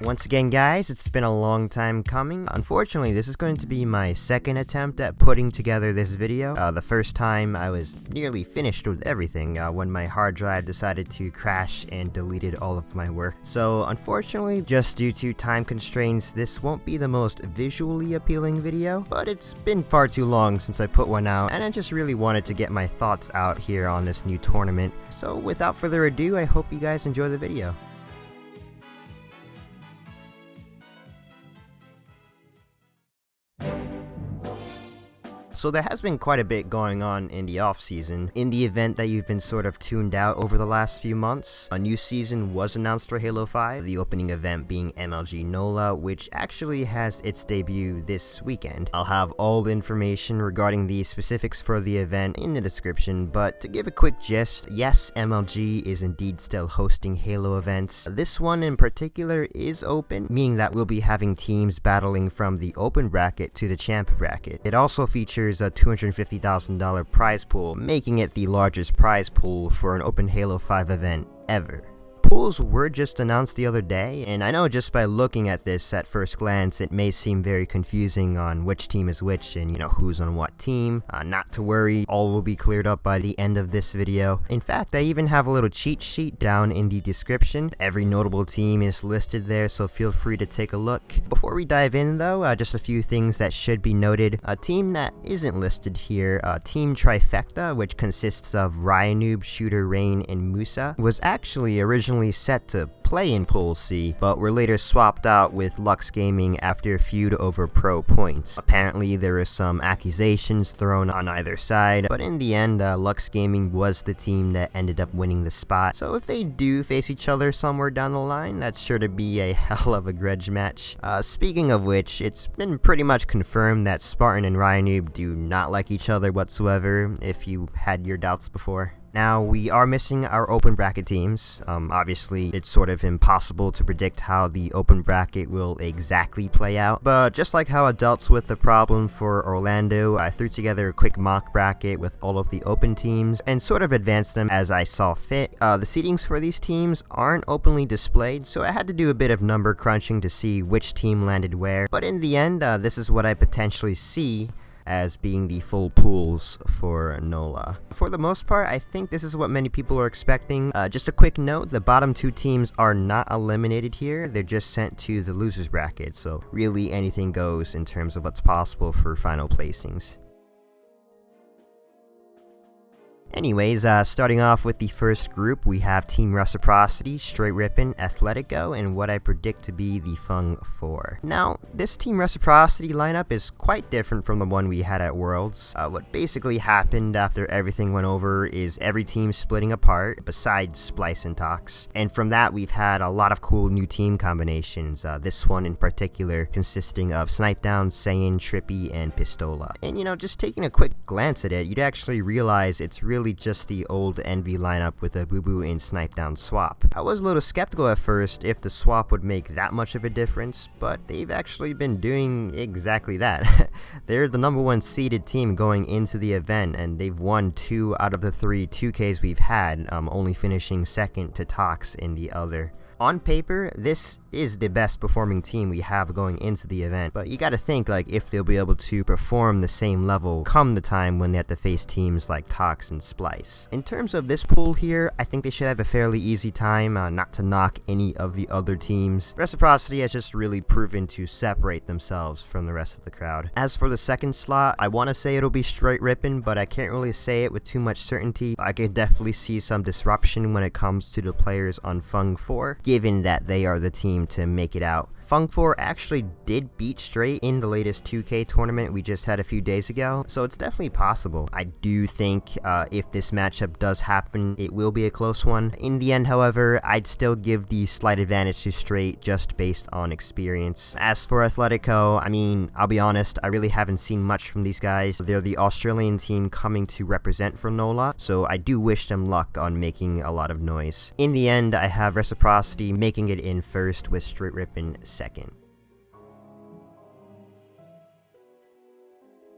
Once again guys, it's been a long time coming. Unfortunately, this is going to be my second attempt at putting together this video. The first time I was nearly finished with everything when my hard drive decided to crash and deleted all of my work. So unfortunately, just due to time constraints, this won't be the most visually appealing video, but it's been far too long since I put one out, and I just really wanted to get my thoughts out here on this new tournament. So without further ado, I hope you guys enjoy the video. So there has been quite a bit going on in the off-season. In the event that you've been sort of tuned out over the last few months, a new season was announced for Halo 5, the opening event being MLG NOLA, which actually has its debut this weekend. I'll have all the information regarding the specifics for the event in the description, but to give a quick gist, yes, MLG is indeed still hosting Halo events. This one in particular is open, meaning that we'll be having teams battling from the open bracket to the champ bracket. It also features a $250,000 prize pool, making it the largest prize pool for an open Halo 5 event ever. Pools were just announced the other day, and I know just by looking at this at first glance it may seem very confusing on which team is which and who's on what team. Not to worry, all will be cleared up by the end of this video. In fact, I even have a little cheat sheet down in the description. Every notable team is listed there, so feel free to take a look. Before we dive in though, just a few things that should be noted. A team that isn't listed here, Team Trifecta, which consists of Ryanoob, Shooter, Rain, and Musa, was actually originally set to play in Pool C, but were later swapped out with Lux Gaming after a feud over pro points. Apparently there were some accusations thrown on either side, but in the end Lux Gaming was the team that ended up winning the spot. So if they do face each other somewhere down the line, that's sure to be a hell of a grudge match. Speaking of which, it's been pretty much confirmed that Spartan and Ryanoob do not like each other whatsoever, if you had your doubts before. Now, we are missing our open bracket teams. Obviously, it's sort of impossible to predict how the open bracket will exactly play out, but just like how I dealt with the problem for Orlando, I threw together a quick mock bracket with all of the open teams and sort of advanced them as I saw fit. The seedings for these teams aren't openly displayed, so I had to do a bit of number crunching to see which team landed where, but in the end, this is what I potentially see as being the full pools for NOLA. For the most part, I think this is what many people are expecting. Just a quick note, the bottom two teams are not eliminated here, they're just sent to the losers bracket, so really anything goes in terms of what's possible for final placings. Anyways, starting off with the first group, we have Team Reciprocity, Straight Rippin, Athletico, and what I predict to be the Fung 4. Now, this Team Reciprocity lineup is quite different from the one we had at Worlds. What basically happened after everything went over is every team splitting apart, besides Splyce and Tox. And from that, we've had a lot of cool new team combinations, this one in particular consisting of Snipedown, Saiyan, TriPPPey, and Pistola. And just taking a quick glance at it, you'd actually realize it's really just the old Envy lineup with a Bubu and Snipedown swap. I was a little skeptical at first if the swap would make that much of a difference, but they've actually been doing exactly that. They're the #1 seeded team going into the event, and they've won 2 out of the 3 2Ks we've had, only finishing second to Tox in the other. On paper, this is the best performing team we have going into the event, but you gotta think if they'll be able to perform the same level come the time when they have to face teams like Tox and Splyce. In terms of this pool here, I think they should have a fairly easy time, not to knock any of the other teams. Reciprocity has just really proven to separate themselves from the rest of the crowd. As for the second slot, I want to say it'll be Straight Rippin, but I can't really say it with too much certainty. I can definitely see some disruption when it comes to the players on Fung 4, given that they are the team to make it out. Fung 4 actually did beat Straight in the latest 2K tournament we just had a few days ago, so it's definitely possible. I do think if this matchup does happen, it will be a close one. In the end, however, I'd still give the slight advantage to Straight just based on experience. As for Athletico, I mean, I'll be honest, I really haven't seen much from these guys. They're the Australian team coming to represent for NOLA, so I do wish them luck on making a lot of noise. In the end, I have Reciprocity making it in first with Straight Rippin second.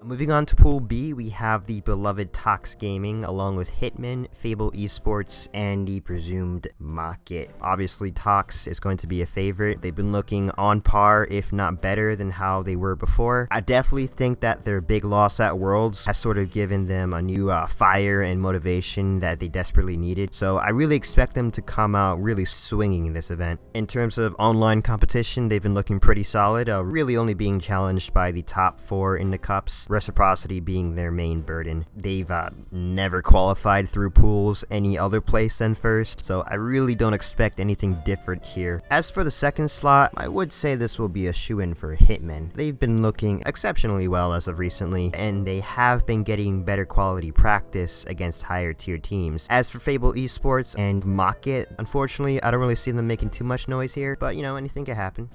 Moving on to Pool B, we have the beloved Tox Gaming, along with Hitmen, Fable eSports, and the presumed Market. Obviously, Tox is going to be a favorite. They've been looking on par, if not better, than how they were before. I definitely think that their big loss at Worlds has sort of given them a new fire and motivation that they desperately needed. So I really expect them to come out really swinging in this event. In terms of online competition, they've been looking pretty solid, really only being challenged by the top 4 in the cups. Reciprocity being their main burden. They've never qualified through pools any other place than first, so I really don't expect anything different here. As for the second slot, I would say this will be a shoo-in for Hitmen. They've been looking exceptionally well as of recently, and they have been getting better quality practice against higher tier teams. As for Fable eSports and Market, unfortunately, I don't really see them making too much noise here, but you know, anything can happen.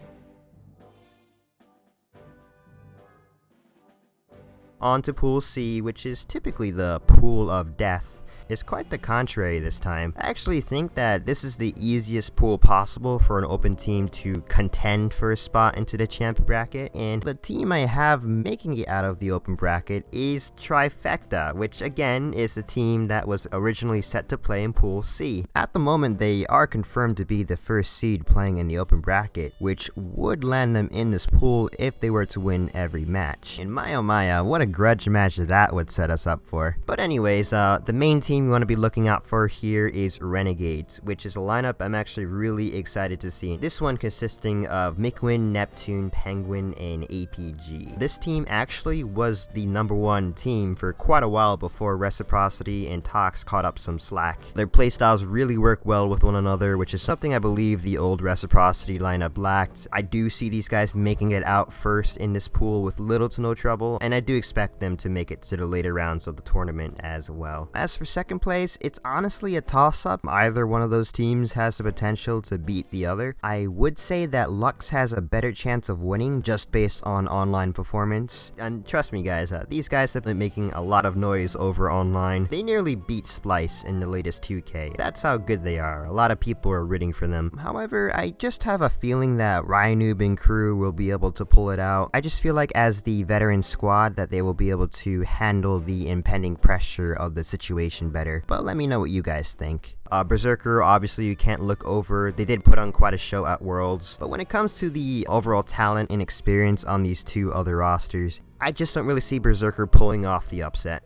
On to Pool C, which is typically the pool of death. It's quite the contrary this time. I actually think that this is the easiest pool possible for an open team to contend for a spot into the champ bracket, and the team I have making it out of the open bracket is Trifecta, which again is the team that was originally set to play in Pool C. At the moment, they are confirmed to be the first seed playing in the open bracket, which would land them in this pool if they were to win every match. And my oh my, what a grudge match that would set us up for. But anyways, the main team we want to be looking out for here is Renegades, which is a lineup I'm actually really excited to see. This one consisting of Mikwen, Neptune, Penguin, and APG. This team actually was the #1 team for quite a while before Reciprocity and Tox caught up some slack. Their playstyles really work well with one another, which is something I believe the old Reciprocity lineup lacked. I do see these guys making it out first in this pool with little to no trouble, and I do expect them to make it to the later rounds of the tournament as well. As for second place, it's honestly a toss-up. Either one of those teams has the potential to beat the other. I would say that Lux has a better chance of winning just based on online performance. And trust me guys, these guys have been making a lot of noise over online. They nearly beat Splyce in the latest 2K. That's how good they are. A lot of people are rooting for them. However, I just have a feeling that Ryanoob and crew will be able to pull it out. I just feel like as the veteran squad that they will be able to handle the impending pressure of the situation better. But let me know what you guys think. Berserker, obviously you can't look over. They did put on quite a show at Worlds, but when it comes to the overall talent and experience on these two other rosters, I just don't really see Berserker pulling off the upset.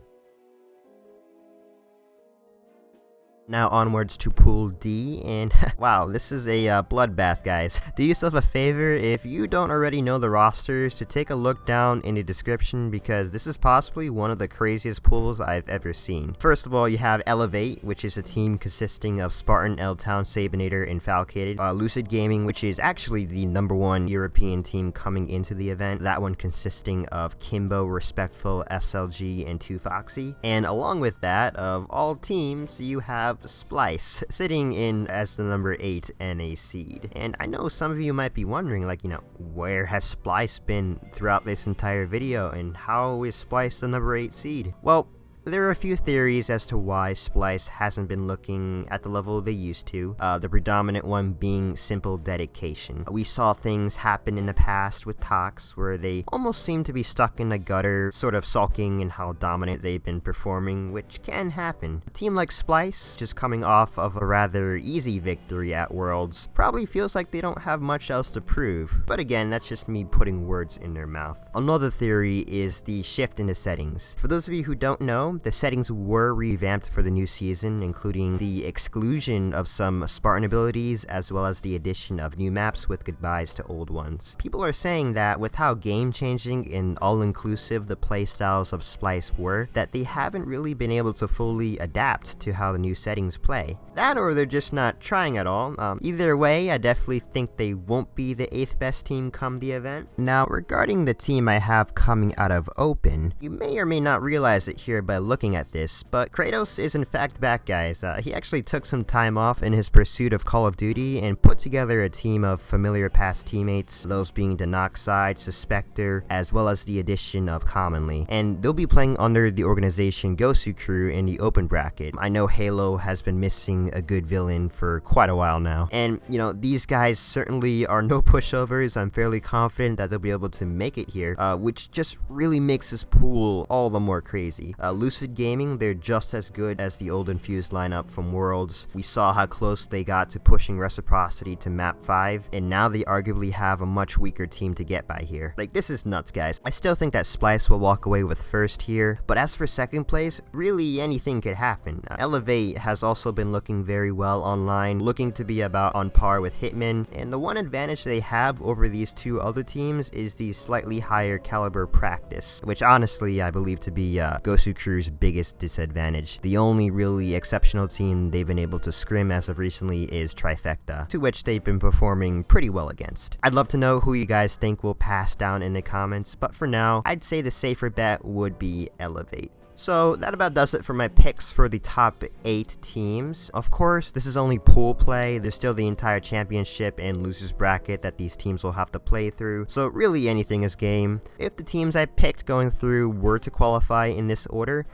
Now onwards to Pool D, and wow, this is a bloodbath, guys. Do yourself a favor, if you don't already know the rosters, to take a look down in the description, because this is possibly one of the craziest pools I've ever seen. First of all, you have Elevate, which is a team consisting of Spartan, L-Town, Sabinator, and Falcated. Lucid Gaming, which is actually the #1 European team coming into the event. That one consisting of Kimbo, Respectful, SLG, and 2Foxy. And along with that, of all teams, you have Splyce sitting in as the #8 NA seed. And I know some of you might be wondering, like, you know, where has Splyce been throughout this entire video, and how is Splyce the #8 seed? Well, there are a few theories as to why Splyce hasn't been looking at the level they used to, the predominant one being simple dedication. We saw things happen in the past with Tox where they almost seem to be stuck in a gutter, sort of sulking in how dominant they've been performing, which can happen. A team like Splyce, just coming off of a rather easy victory at Worlds, probably feels like they don't have much else to prove, but again, that's just me putting words in their mouth. Another theory is the shift in the settings. For those of you who don't know, the settings were revamped for the new season, including the exclusion of some Spartan abilities as well as the addition of new maps with goodbyes to old ones. People are saying that with how game-changing and all-inclusive the playstyles of Splyce were, that they haven't really been able to fully adapt to how the new settings play. That, or they're just not trying at all. Either way, I definitely think they won't be the 8th best team come the event. Now, regarding the team I have coming out of Open, you may or may not realize it here by looking at this, but Kratos is in fact back, guys. He actually took some time off in his pursuit of Call of Duty and put together a team of familiar past teammates, those being Denoxide, Suspector, as well as the addition of Commonly. And they'll be playing under the organization Gosu Crew in the open bracket. I know Halo has been missing a good villain for quite a while now. And, you know, these guys certainly are no pushovers. I'm fairly confident that they'll be able to make it here, which just really makes this pool all the more crazy. Lucid Gaming, they're just as good as the old Infused lineup from Worlds. We saw how close they got to pushing Reciprocity to map 5, and now they arguably have a much weaker team to get by here. Like, this is nuts, guys. I still think that Splyce will walk away with first here, but as for second place, really anything could happen. Elevate has also been looking very well online, looking to be about on par with Hitmen, and the one advantage they have over these two other teams is the slightly higher caliber practice, which honestly I believe to be Gosu Crew's biggest disadvantage. The only really exceptional team they've been able to scrim as of recently is Trifecta, to which they've been performing pretty well against. I'd love to know who you guys think will pass down in the comments, but for now, I'd say the safer bet would be Elevate. So that about does it for my picks for the top 8 teams. Of course, this is only pool play. There's still the entire championship and losers bracket that these teams will have to play through. So really anything is game. If the teams I picked going through were to qualify in this order,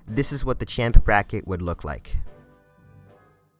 this is what the champ bracket would look like.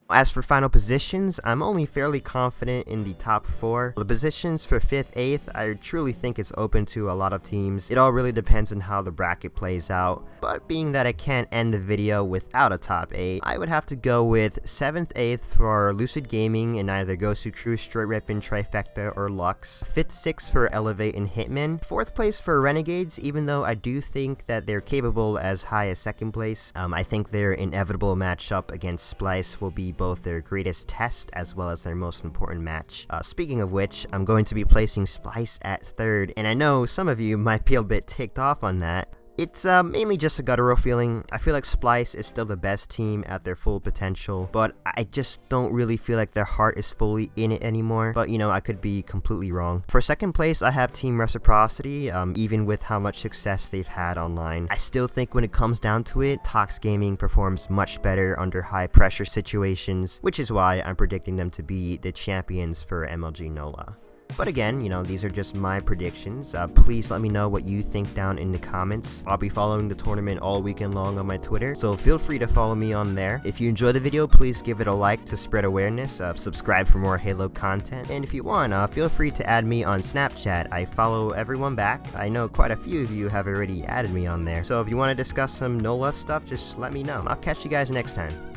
As for final positions, I'm only fairly confident in the top 4. The positions for 5th, 8th, I truly think it's open to a lot of teams. It all really depends on how the bracket plays out, but being that I can't end the video without a top 8, I would have to go with 7th, 8th for Lucid Gaming in either Gosu Crew, Rippin, Trifecta, or Lux. 5th, 6th for Elevate and Hitmen. 4th place for Renegades, even though I do think that they're capable as high as 2nd place. I think their inevitable matchup against Splyce will be both their greatest test as well as their most important match. Speaking of which, I'm going to be placing Splyce at 3rd, and I know some of you might be a bit ticked off on that. It's mainly just a guttural feeling. I feel like Splyce is still the best team at their full potential, but I just don't really feel like their heart is fully in it anymore. But you know, I could be completely wrong. For 2nd place, I have Team Reciprocity. Even with how much success they've had online, I still think when it comes down to it, Tox Gaming performs much better under high pressure situations, which is why I'm predicting them to be the champions for MLG NOLA. But again, you know, these are just my predictions. Please let me know what you think down in the comments. I'll be following the tournament all weekend long on my Twitter, so feel free to follow me on there. If you enjoyed the video, please give it a like to spread awareness, subscribe for more Halo content, and if you want, feel free to add me on Snapchat. I follow everyone back. I know quite a few of you have already added me on there, so if you want to discuss some NOLA stuff, just let me know. I'll catch you guys next time.